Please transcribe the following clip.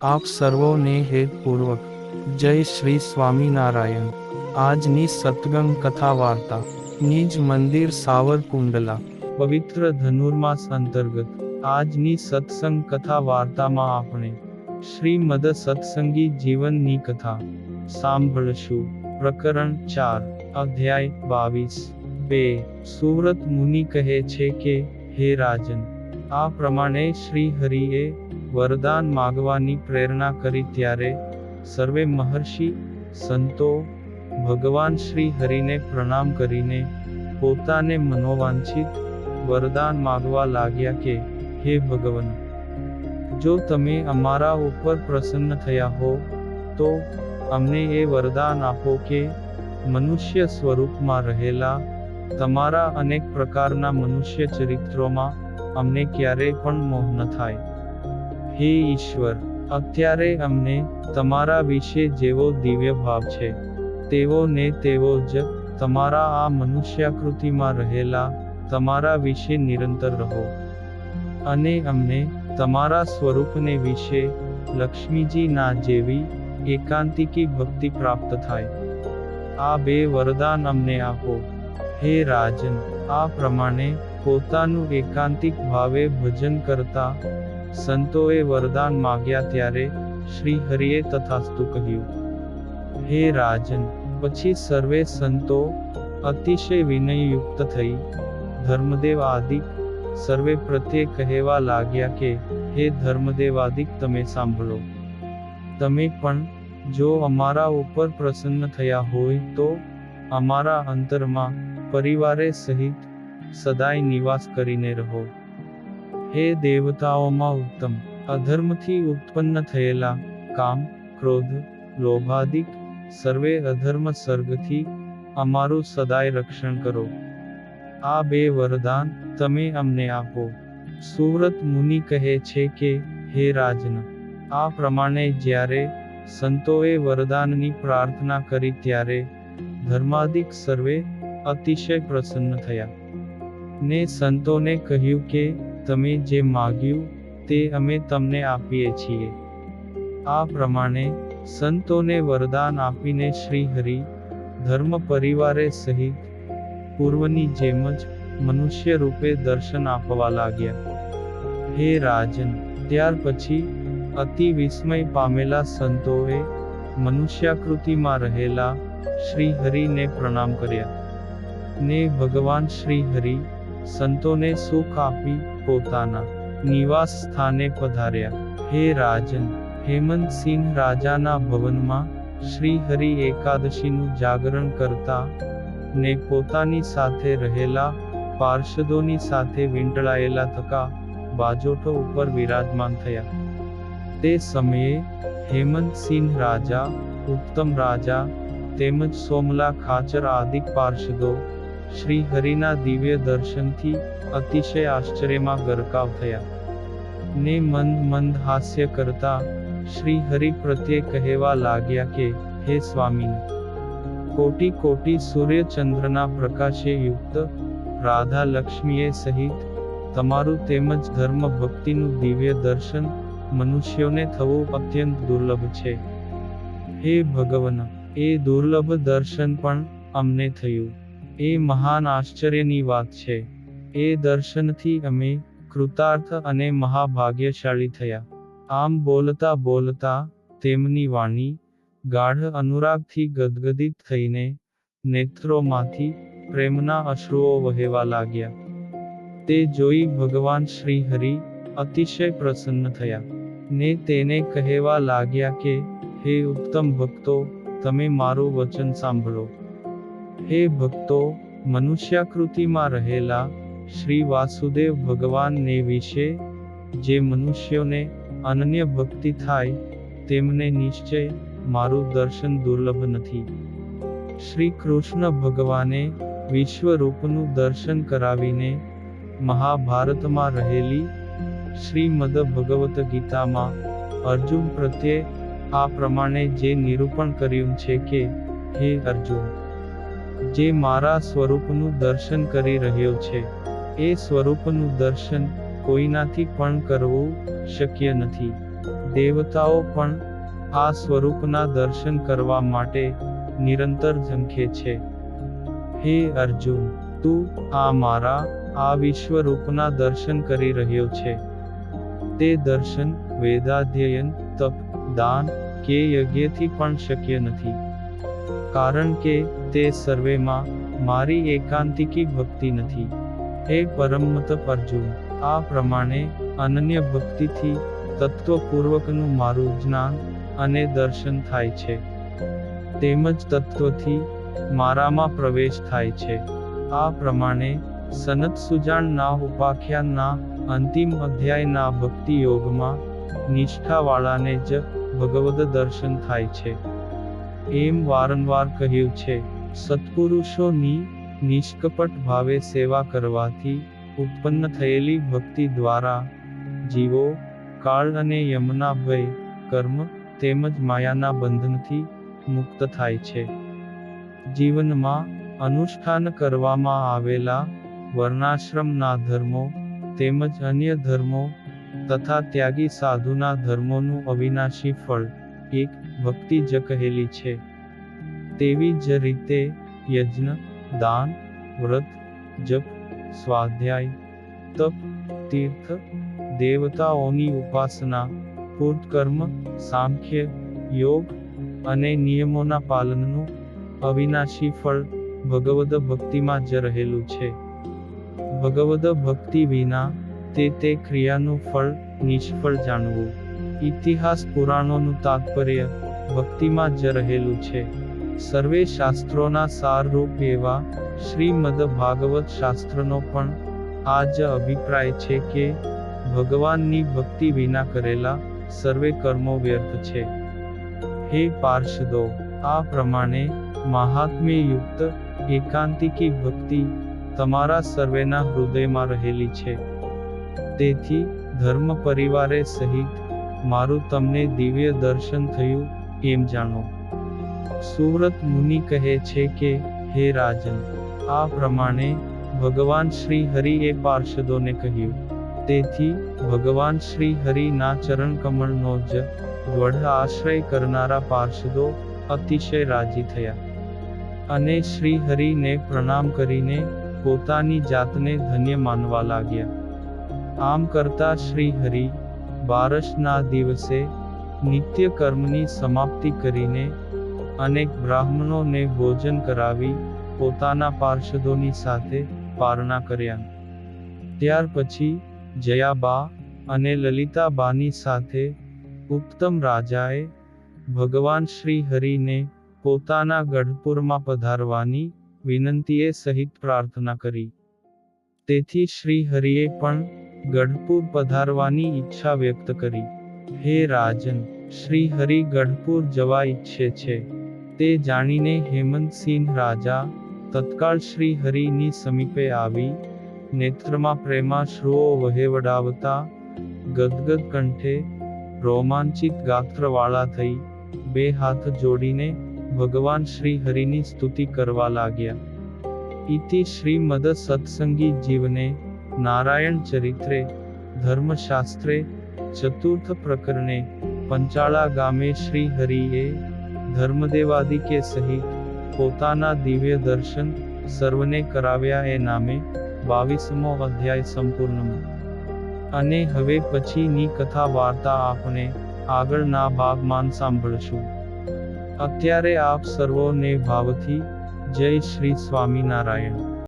આપ સર્વોને હેતપૂર્વક જય શ્રી સ્વામિનારાયણ। આજની સત્સંગ કથા વાર્તા નિજ મંદિર સાવરકુંડલા પવિત્ર ધનુર્માસ અંતર્ગત આજની સત્સંગ કથા વાર્તામાં આપણે શ્રીમદ સત્સંગી જીવનની કથા સાંભળશું। પ્રકરણ 4 અધ્યાય 22। સુવ્રત મુનિ કહે છે કે, હે રાજન, આ પ્રમાણે શ્રી હરિએ વરદાન માગવાની પ્રેરણા કરી ત્યારે સર્વે મહર્ષિ સંતો ભગવાન શ્રી હરિને પ્રણામ કરીને પોતાને મનોવાંછિત વરદાન માગવા લાગ્યા કે, હે ભગવાન, જો તમે અમારા ઉપર પ્રસન્ન થયા હો તો અમને એ વરદાન આપો કે મનુષ્ય સ્વરૂપમાં રહેલા તમારા અનેક પ્રકારના મનુષ્ય ચરિત્રોમાં અમને ક્યારેય પણ મોહ ન થાય। હે ઈશ્વર, અત્યારે અમને તમારા વિશે જેવો દિવ્ય ભાવ છે તેવો ને તેવો જ તમારા આ મનુષ્યાકૃતિમાં રહેલા તમારા વિશે નિરંતર રહો, અને અમને તમારા સ્વરૂપને વિશે લક્ષ્મીજી ના જેવી એકાંતિકી ભક્તિ પ્રાપ્ત થાય। આ બે વરદાન અમને આપો। હે રાજન, આ પ્રમાણે પોતાનું એકાંતિક ભાવે ભજન કરતા સંતોએ વરદાન માગ્યા ત્યારે શ્રી હરિએ તથાસ્તુ કહ્યું। હે રાજન, પછી સર્વે સંતો અતિશય વિનયયુક્ત થઈ ધર્મદેવાદિક સર્વે પ્રત્યે કહેવા લાગ્યા કે, હે ધર્મદેવાદિક, તમે સાંભળો, તમે પણ જો અમારા ઉપર પ્રસન્ન થયા હોય તો અમારા અંતરમાં પરિવારે સહિત સદાય નિવાસ કરીને રહો। હે દેવતાઓમાં ઉત્તમ, અધર્મથી ઉત્પન્ન થયેલા કામ, ક્રોધ, લોભાદિક સર્વે અધર્મ સર્ગથી અમારું સદાય રક્ષણ કરો। આ બે વરદાન તમે અમને આપો। સુવ્રત મુનિ કહે છે કે, હે રાજન, આ પ્રમાણે જ્યારે સંતોએ વરદાનની પ્રાર્થના કરી ત્યારે ધર્માદિક સર્વે અતિશય પ્રસન્ન થયા ને સંતોને કહ્યું કે, તમે જે માગ્યું તે અમે તમને આપીએ છીએ। આ પ્રમાણે સંતોને વરદાન આપીને શ્રી હરિ ધર્મ પરિવારે સહિત પૂર્વની જેમ જ મનુષ્ય રૂપે દર્શન આપવા લાગ્યા। હે રાજન, ત્યાર પછી અતિ વિસ્મય પામેલા સંતોએ મનુષ્યાકૃતિમાં રહેલા શ્રી હરિને પ્રણામ કર્યા ને ભગવાન શ્રી હરિ સંતોને સુખ આપી પોતાના નિવાસ સ્થાને પધાર્યા। હે રાજન, હેમંતસિંહ રાજાના ભવનમાં શ્રી હરિ એકાદશીનું જાગરણ કરતા ને પોતાની સાથે રહેલા પાર્ષદોની સાથે વીંટળાયેલા થકા બાજોઠો ઉપર વિરાજમાન થયા। તે સમયે હેમંતસિંહ રાજા, ઉત્તમ રાજા તેમજ સોમલા ખાચર આદિક પાર્ષદો શ્રી હરિના દિવ્ય દર્શનથી અતિશય આશ્ચર્યમાં ગરકાવ થયા ને મંદ મંદ હાસ્ય કરતા શ્રી હરિ પ્રત્યે કહેવા લાગ્યા કે, હે સ્વામીન, કોટી કોટી સૂર્ય ચંદ્રના પ્રકાશે યુક્ત રાધા લક્ષ્મીએ સહિત તમારું તેમજ ધર્મ ભક્તિનું દિવ્ય દર્શન મનુષ્યોને થવું અત્યંત દુર્લભ છે। હે ભગવન, એ દુર્લભ દર્શન પણ અમને થયું, એ મહાન આશ્ચર્યની વાત છે। એ દર્શનથી અમે કૃતાર્થ અને મહાભાગ્યશાળી થયા। આમ બોલતા બોલતા તેમની વાણી ગાઢ અનુરાગથી ગદગદિત થઈને નેત્રોમાંથી પ્રેમના અશ્રુઓ વહેવા લાગ્યા। તે જોઈ ભગવાન શ્રી હરિ અતિશય પ્રસન્ન થયા ને તેને કહેવા લાગ્યા કે, હે ઉત્તમ ભક્તો, તમે મારું વચન સાંભળો। હે ભક્તો, મનુષ્યાકૃતિમાં રહેલા શ્રી વાસુદેવ ભગવાનને વિશે જે મનુષ્યોને અનન્ય ભક્તિ થાય તેમને નિશ્ચય મારું દર્શન દુર્લભ નથી। શ્રી કૃષ્ણ ભગવાને વિશ્વરૂપનું દર્શન કરાવીને મહાભારતમાં રહેલી શ્રીમદ ભગવત ગીતામાં અર્જુન પ્રત્યે આ પ્રમાણે જે નિરૂપણ કર્યું છે કે, હે અર્જુન, જે મારા સ્વરૂપનું દર્શન કરી રહ્યો છે એ સ્વરૂપનું દર્શન કોઈનાથી પણ કરવું શક્ય નથી। દેવતાઓ પણ આ સ્વરૂપના દર્શન કરવા માટે નિરંતર ઝંખે છે. હે અર્જુન, તું આ વિશ્વરૂપના દર્શન કરી રહ્યો છે. તે દર્શન વેદાધ્યયન, તપ, દાન કે યજ્ઞથી પણ શક્ય નથી. કારણ કે તે સર્વેમાં મારી એકાંતિકી ભક્તિ નથી. હે પરમમત અર્જુન, આ પ્રમાણે અનન્ય ભક્તિથી તત્વપૂર્વકનું મારું જ્ઞાન અને દર્શન થાય છે. તેમજ તત્વથી મારામાં પ્રવેશ થાય છે. આ પ્રમાણે સનત સુજાણના ઉપાખ્યાનના અંતિમ અધ્યાયના ભક્તિ યોગમાં નિષ્ઠાવાળાને જ ભગવદ દર્શન થાય છે. એમ વારંવાર કહ્યું છે. સત્પુરુષોની નિષ્કપટ ભાવે સેવા કરવાથી ઉત્પન્ન થયેલી ભક્તિ દ્વારા જીવો કાળ અને યમના ભય, કર્મ તેમજ માયાના બંધનથી મુક્ત થાય છે. જીવનમાં અનુષ્ઠાન કરવામાં આવેલા વર્ણાશ્રમના ધર્મો તેમજ અન્ય ધર્મો તથા ત્યાગી સાધુના ધર્મોનું અવિનાશી ફળ એક ભક્તિ જ કહેલી છે. તેવી જ રીતે યજ્ઞ, દાન, વ્રત, જપ, સ્વાધ્યાય, તપ, તીર્થ, દેવતાઓની ઉપાસના, પૂર્તકર્મ, સાંખ્ય, યોગ અને નિયમોના પાલનનું અવિનાશી ફળ ભગવદ ભક્તિમાં જ રહેલું છે. ભગવદ ભક્તિ વિના તે ક્રિયાનું ફળ નિષ્ફળ જાણવું. ઇતિહાસ પુરાણોનું તાત્પર્ય ભક્તિમાં જ રહેલું છે. સર્વે શાસ્ત્રોના સારરૂપ એવા શ્રીમદ ભાગવત શાસ્ત્રનો પણ આ જ અભિપ્રાય છે કે ભગવાનની ભક્તિ વિના કરેલા સર્વે કર્મો વ્યર્થ છે. હે પાર્ષદો, આ પ્રમાણે મહાત્મ્યયુક્ત એકાંતિકી ભક્તિ તમારા સર્વેના હૃદયમાં રહેલી છે. તેથી ધર્મ પરિવારે સહિત મારું તમને દિવ્ય દર્શન થયું એમ જાણો. સુવ્રત મુનિ કહે છે કે હે રાજન, આ પ્રમાણે ભગવાન શ્રી હરિએ પાર્ષદોને કહ્યું. તેથી ભગવાન શ્રી હરિના ચરણકમળનો જ દ્વઢ આશ્રય કરનારા પાર્ષદો અતિશય રાજી થયા અને શ્રી હરિને પ્રણામ કરીને પોતાની જાતને ધન્ય માનવા લાગ્યા. આમ કરતા શ્રી હરિ બારસના દિવસે નિત્ય કર્મની સમાપ્તિ કરીને અનેક બ્રાહ્મણોને ભોજન કરાવી પોતાના પાર્ષદોની સાથે પારણા કર્યા. ત્યાર પછી જયાબા અને લલિતાબાની સાથે ઉત્તમ રાજાએ ભગવાન શ્રી હરિને પોતાના ગઢપુરમાં પધારવાની વિનંતીએ સહિત પ્રાર્થના કરી. તેથી શ્રી હરિએ પણ ગઢપુર પધારવાની ઈચ્છા વ્યક્ત કરી. હે રાજન, શ્રી હરિ ગઢપુર જવા ઈચ્છે છે. તે જાણીને હેમંતસિંહ રાજા તત્કાળ શ્રી હરિની સમીપે આવી નેત્રમાં પ્રેમાશ્રુઓ વહેવડાવતા ગદગદ કંઠે રોમાંચિત ગાત્રવાળા થઈ બે હાથ જોડીને ભગવાન શ્રી હરિની સ્તુતિ કરવા લાગ્યા. ઇતિ શ્રીમદ સત્સંગી જીવને નારાયણ ચરિત્રે ધર્મશાસ્ત્રે ચતુર્થ પ્રકરણે પંચાળા ગામે શ્રી હરિએ ધર્મદેવાદિકે સહિત પોતાના દિવ્ય દર્શન સર્વને કરાવ્યા એ નામે 22મો અધ્યાય સંપૂર્ણ. અને હવે પછીની કથા વાર્તા આપણે આગળના ભાગમાં સાંભળશું. અત્યારે આપ સર્વોને ભાવથી જય શ્રી સ્વામિનારાયણ.